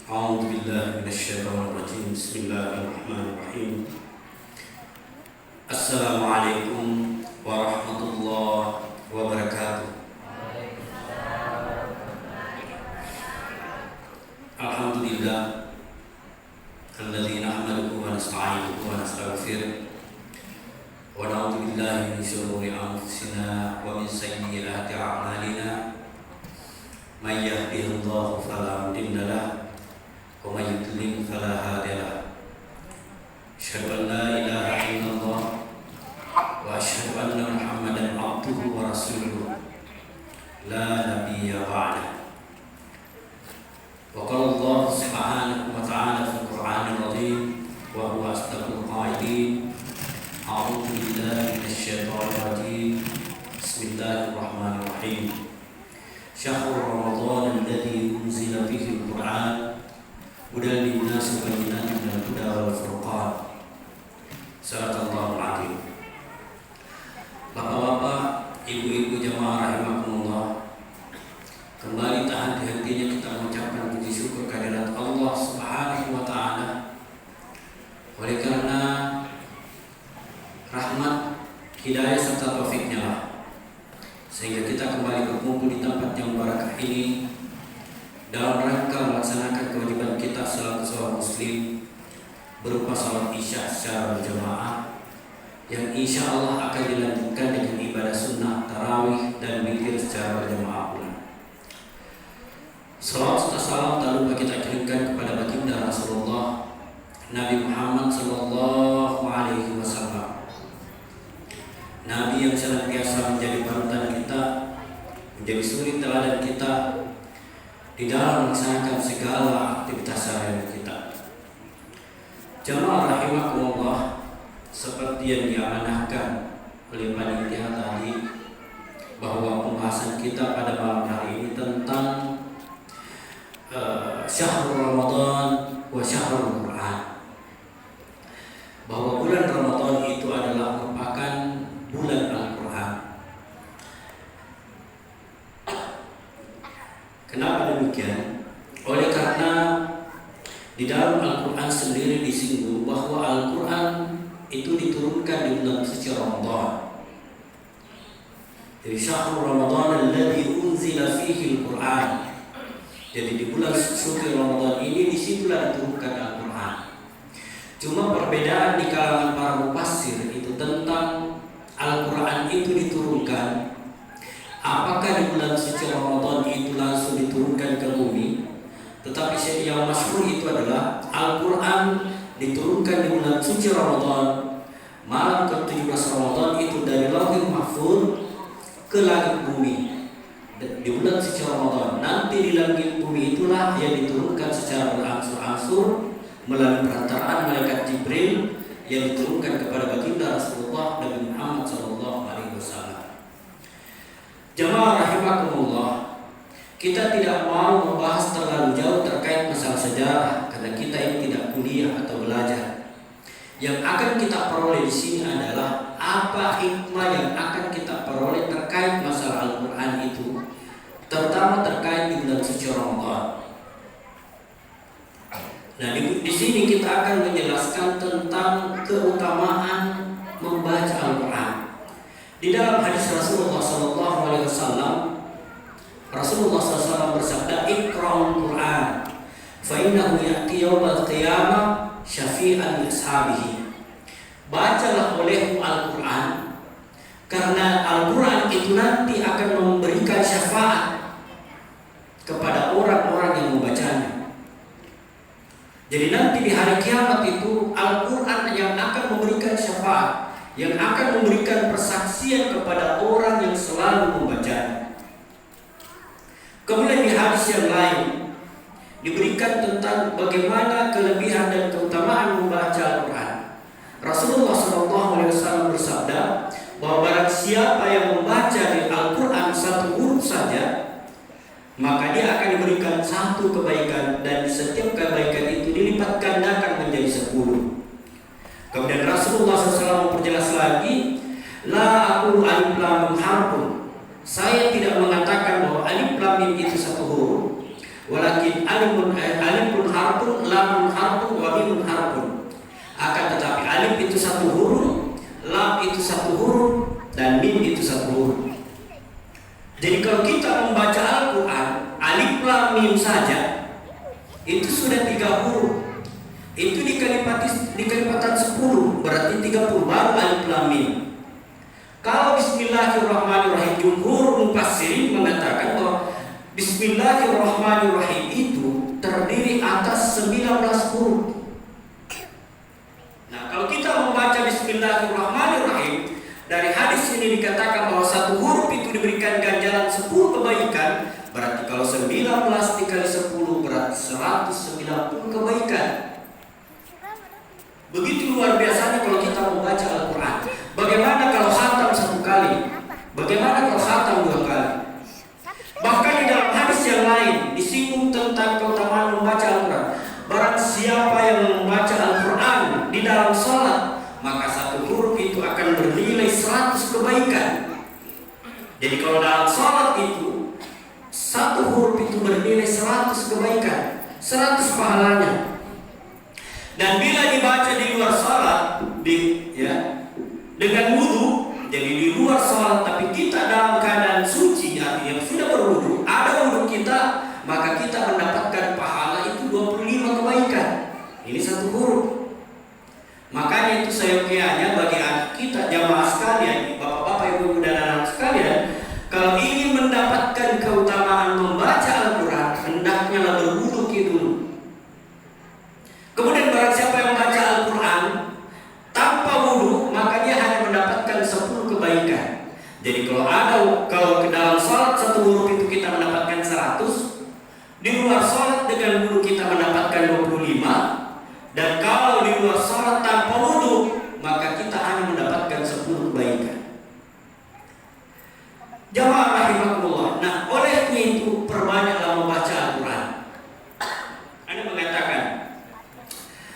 أعوذ بالله من الشيطان الرجيم بسم الله الرحمن الرحيم السلام عليكم ورحمة الله وبركاته الحمد لله الذي نحمده ونستعينه ونستغفره ونعوذ بالله من شرور أنفسنا ومن سيئات أعمالنا من يهده الله فلا مضل له ومن يضلل فلا هادي له أشهد أن لا إله إلا الله وأشهد أن محمدا عبده ورسوله لا نبي بعده وقال الله سبحانه وتعالى في القرآن العظيم وهو أصدق القائلين أعوذ بالله من الشيطان الرجيم بسم الله الرحمن الرحيم شهر رمضان الذي أنزل فيه القرآن هدى للناس وبينات من الهدى والفرقان Sadaqallahul Azim. Bapak-bapak, ibu-ibu jamaah rahimakumullah, kembali tak henti-hentinya kita mengucapkan puji syukur kehadirat Allah Subhanahu wa taala. Oleh karena rahmat, hidayah serta taufiknya lah, sehingga kita kembali berkumpul di tempat yang barakah ini dalam rangka melaksanakan kewajiban kita selaku seorang muslim berupa salat isya secara berjamaah yang insya Allah akan dilanjutkan dengan ibadah sunnah tarawih dan witir secara berjamaah pula. Salawat serta salam tak lupa kita kirimkan kepada baginda Rasulullah Nabi Muhammad sallallahu alaihi wasallam, Nabi yang senantiasa menjadi panutan kita, menjadi suri teladan kita di dalam melaksanakan segala aktivitas sehari-hari kita. Jamaah rahimakumullah, seperti yang diamanahkan oleh panitia tadi, bahwa pembahasan kita pada malam hari ini tentang Syahrul Ramadan wa Syahrul Quran, bahwa bulan Ramadan itu adalah merupakan bulan Al-Quran. Kenapa demikian? Oleh karena di dalam Al-Quran sendiri disinggung bahwa Al-Quran itu diturunkan di bulan suci Ramadan. Jadi Syahrul Ramadan alladzi unzila fihi Al-Quran. Jadi di bulan suci Ramadan ini disitulah diturunkan Al-Quran. Cuma perbedaan di kalangan para mufassir itu tentang Al-Quran itu diturunkan, apakah di bulan suci Ramadan itu langsung diturunkan ke bumi? Tetapi yang masyhur itu adalah Al-Quran diturunkan di bulan suci Ramadan, malam ke-17 Ramadan itu dari Lauhul Mahfuz ke langit bumi di bulan suci Ramadan. Nanti di langit bumi itulah yang diturunkan secara berangsur-angsur melalui perantaraan malaikat Jibril yang diturunkan kepada baginda Rasulullah Nabi Muhammad SAW. Jamaah rahimakumullah, kita tidak mau membahas terlalu jauh terkait masalah sejarah karena kita ini tidak kuliah atau belajar. Yang akan kita peroleh di sini adalah apa hikmah yang akan kita peroleh terkait masalah Al-Quran itu, terutama terkait di bulan suci Ramadan. Nah, di sini kita akan menjelaskan tentang keutamaan membaca Al-Quran. Di dalam hadis Rasulullah SAW, Rasulullah SAW bersabda, "Iqra'ul Quran, fa innahu ya'ti yawmal qiyamah syafi'an li ashabihi." Bacalah olehmu Al-Quran, karena Al-Quran itu nanti akan memberikan syafaat kepada orang-orang yang membacanya. Jadi nanti di hari kiamat itu Al-Quran yang akan memberikan syafaat, yang akan memberikan persaksian kepada orang yang selalu membacanya. Kemudian di hadis yang lain diberikan tentang bagaimana kelebihan dan keutamaan membaca Al-Quran. Rasulullah SAW bersabda bahwa barang siapa yang membaca di Al-Quran satu huruf saja, maka dia akan diberikan satu kebaikan, dan setiap kebaikan itu dilipat gandakan menjadi 10. Kemudian Rasulullah SAW memperjelas lagi, la aqulu alif lam mim harfun. Saya tidak mengatakan bahwa alif lam mim itu satu huruf, Walakin alifun harfun, lamun harfun, wa mimun harfun. Akan tetapi alif itu satu huruf, lam itu satu huruf, dan mim itu satu huruf. Jadi kalau kita membaca Al-Quran, alif lam mim saja itu sudah 3 huruf. Itu dikalipatan 10, berarti 30, baru alif lam mim. Kalau Bismillahirrahmanirrahim, jumhur mufassirin mengatakan bahwa Bismillahirrahmanirrahim itu terdiri atas 19 huruf. Nah, kalau kita membaca Bismillahirrahmanirrahim, dari hadis ini dikatakan bahwa satu huruf itu diberikan ganjaran 10 kebaikan. Berarti kalau 19 dikali 10 berarti 190 kebaikan. Begitu luar biasanya kalau kita membaca Al-Quran. Bagaimana kalau khatam 1 kali? Bagaimana kalau khatam 2 kali? Bahkan di dalam hadis yang lain disinggung tentang keutamaan membaca Al-Quran. Barang siapa yang membaca Al-Quran di dalam salat, maka satu huruf itu akan bernilai 100 kebaikan. Jadi kalau dalam salat itu satu huruf itu bernilai 100 kebaikan, 100 pahalanya. Dan bila dibaca di luar salat, dengan wudu, jadi di luar salat tapi kita dalam keadaan suci, artinya sudah berwudu, ada wudu kita, maka kita mendapatkan pahala itu 25 kebaikan. Ini satu huruf. Makanya itu seyogianya bagi anak kita, jamaah sekalian, bapak-bapak, ibu-ibu dan anak sekalian, kalau ingin mendapatkan keutamaan membaca Al-Quran, hendaknya berwudu dulu. Kemudian barang siapa yang membaca Al-Quran tanpa wudu, maka dia hanya mendapatkan 10 kebaikan. Jadi kalau ke dalam salat satu huruf itu kita mendapatkan 100, di luar salat dengan wudu kita mendapatkan 25. Dan kalau di luar salat tanpa wudu, maka kita hanya mendapatkan 10 kebaikan. Jamaah rahimakumullah. Nah, oleh itu perbanyaklah membaca Al-Quran. Anda mengatakan,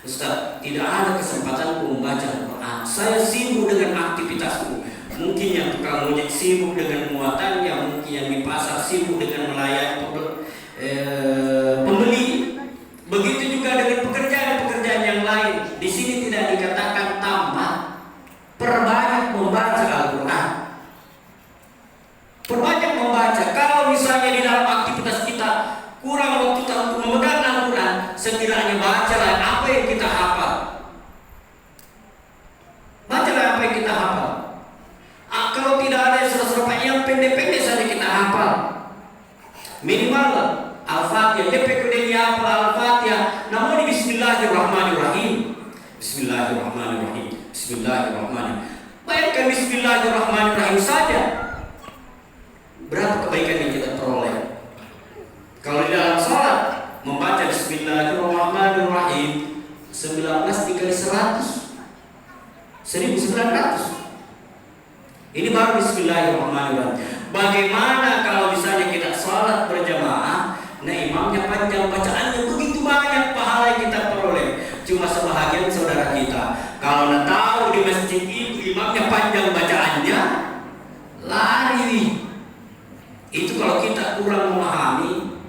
Ustaz, tidak ada kesempatan membaca Al-Quran. Saya sibuk dengan aktivitasku. Mungkin yang tukang ojek sibuk dengan muatannya, mungkin yang di pasar sibuk dengan melayani pembeli. Begitu juga dengan pekerjaan-pekerjaan yang lain. Di sini tidak dikatakan tamat. Perbanyak membaca Al-Quran. Perbanyak membaca. Kalau misalnya di dalam aktivitas kita kurang waktu kita untuk memegang Al-Quran, setidaknya bacalah apa yang kita hafal. Bacalah apa yang kita hafal. Kalau tidak ada surat-surat yang pendek-pendek saja kita hafal. Minimal Al-Fatihah, DPK dia hafal Al-Fatihah. Namun di Bismillahirrahmanirrahim. Bismillahirrahmanirrahim. Bismillahirrahmanirrahim. Bayangkan Bismillahirrahmanirrahim saja. Berapa kebaikan yang kita peroleh? Kalau di dalam salat membaca Bismillahirrahmanirrahim 19 dikali 100 1900. Ini baru Bismillahirrahmanirrahim. Bagaimana kalau misalnya kita salat berjamaah, nah imamnya panjang bacaannya, begitu banyak pahala yang kita peroleh. Cuma sebahagian saudara kita, kalau tahu di masjid itu imamnya panjang bacaannya, lari. Itu kalau kita kurang memahami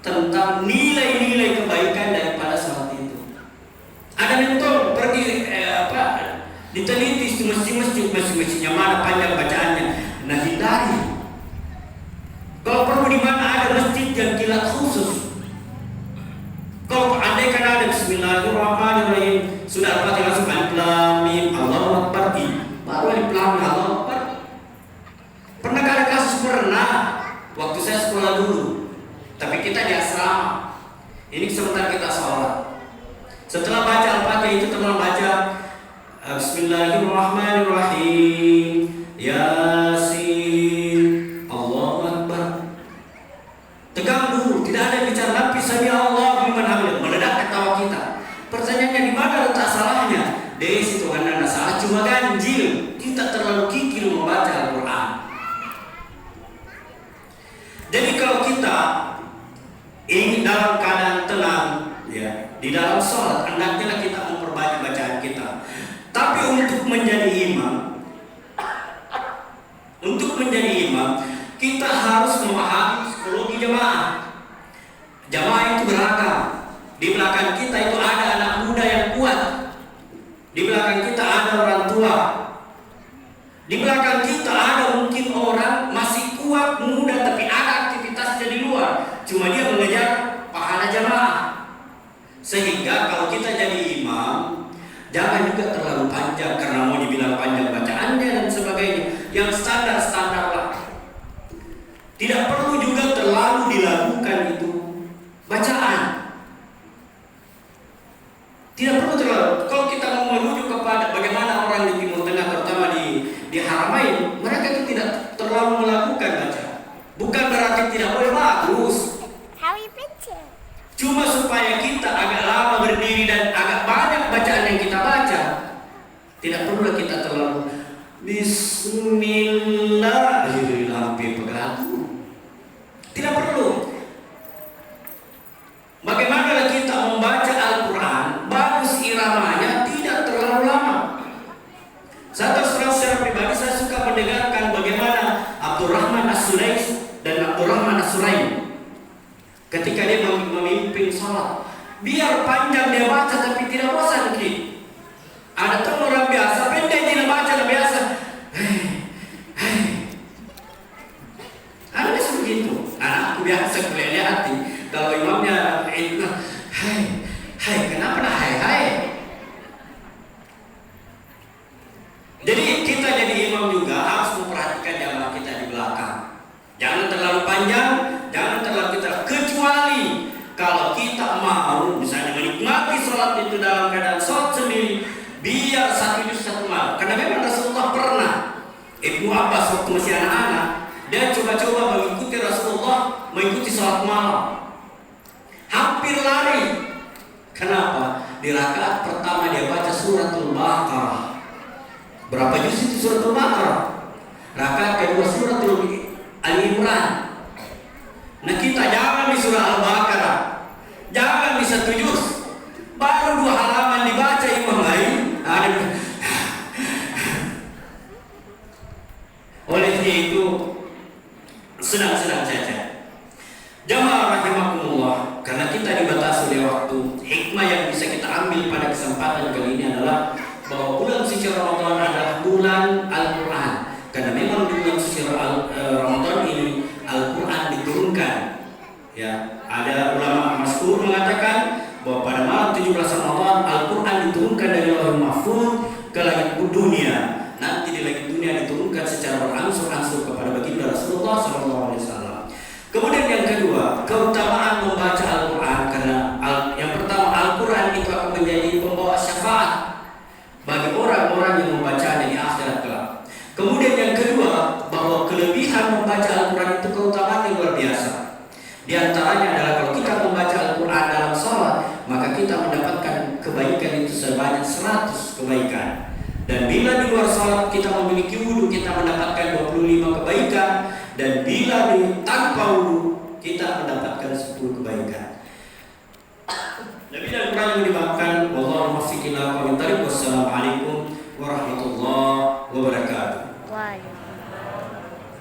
tentang nilai-nilai kebaikan daripada salat itu. Ada mentong pergi diteliti di masjid-masjidnya mana panjang bacaannya. Nah, hindari. Kalau perlu di mana ada masjid yang kilat khusus. Kalau andai kan ada Bismillahirrahmanirrahim, sudah Al-Fatihah langsung alif lam mim Allahu akbar, baru alif lam mim Allahu akbar. Pernah ada kasus? Pernah. Waktu saya sekolah dulu. Tapi kita di asrama. Ini sebentar kita sholat. Setelah baca Al-Fatihah itu teman baca Bismillahirrahmanirrahim, Yasin, Allahu akbar. Tegang dulu, tidak ada yang bicara tapi sami Allahu liman hamidah. Meledak ketawa kita. Pertanyaannya di mana letak salahnya? Dari situ kan ada salah, cuma ganjil. Kita terlalu kikir membaca Al-Quran. Jadi kalau kita ingin dalam keadaan tenang, ya, di dalam sholat, hendaknya kita memperbanyak bacaan kita. Tapi untuk menjadi imam, kita harus memahami psikologi jemaah. Jamaah itu beragam. Di belakang kita itu ada anak muda yang kuat. Di belakang kita ada orang tua. Di belakang kita ada mungkin orang masih kuat, muda, tapi ada aktivitasnya di luar. Cuma dia mengejar pahala jamaah. Sehingga kalau kita jadi imam, jangan juga terlalu panjang karena mau dibilang panjang bacaannya dan sebagainya. Yang standar-standar lah. Tidak perlu juga terlalu dilakukan itu bacaan. Tidak perlu terlalu. Kalau kita mau merujuk kepada bagaimana orang di Timur Tengah, terutama di Haramain, mereka itu tidak terlalu melakukan baca. Bukan berarti tidak boleh bagus. Cuma supaya kita agak lama berdiri dan agak banyak bacaan yang kita baca. Tidak perlu kita terlalu Bismillahirrahmanirrahim. Tidak perlu. Bagaimana kita membaca Al-Quran, bagus iramanya, tidak terlalu lama. Saya terus terang secara pribadi saya suka mendengarkan bagaimana Abdurrahman As-Sulais dan Abdurrahman As-Suraim ketika dia memimpin sholat. Biar panjang dia baca tapi tidak bosan. Ada tuh orang biasa pendek tidak baca biasa. Ada seperti itu. Aku biasa kelihatan hati. Kalau imamnya kenapa nah hai. Jadi kita jadi imam juga harus memperhatikan jamaah kita di belakang. Jangan terlalu panjang, jangan terlalu kita, kecuali kalau kita mau misalnya menikmati sholat itu dalam keadaan sholat sendiri, biar satu juz satu malam. Karena memang Rasulullah pernah, Ibnu Abbas waktu masih anak-anak, dia coba-coba mengikuti Rasulullah mengikuti sholat malam. Hampir lari. Kenapa? Di rakaat pertama dia baca suratul Baqarah. Berapa juz itu suratul Baqarah? Rakaat kedua suratul Al-Imran. Nah kita jangan di surah Al-Baqarah, jangan di 1 juz, baru 2 halaman dibaca imam lain. Oleh itu senang-senang saja. Jamaah rahimakumullah, karena kita dibatasi oleh waktu. Hikmah yang bisa kita ambil pada kesempatan kali ini adalah bahwa bulan suci Ramadan adalah bulan Al-Quran. Karena memang di bulan suci Ramadan ini Al-Quran diturunkan. Ya, ada ulama masyhur mengatakan bahwa pada malam 17 Ramadan Al-Quran diturunkan dari Lauhul Mahfuz ke langit dunia. Nanti di langit dunia diturunkan secara berangsur-angsur kepada baginda Rasulullah SAW. Kemudian yang kedua, keutamaan membaca Al-Quran, karena yang pertama Al-Quran itu akan menjadi pembawa syafaat bagi orang-orang yang membacanya di akhirat kelak. Kemudian yang kedua, bahwa kelebihan membaca Al-Quran itu keutamaan yang luar biasa. Di antaranya adalah kalau kita membaca Al-Quran dalam sholat, maka kita mendapatkan kebaikan itu sebanyak 100 kebaikan. Dan bila di luar sholat kita memiliki wudhu, kita mendapatkan 25 kebaikan. Dan bila tanpa wudhu, kita mendapatkan 10 kebaikan. Lebih dan kurang yang dimaafkan. Wallahu muwaffiq ila aqwamit thariq. Wassalamualaikum warahmatullahi wabarakatuh.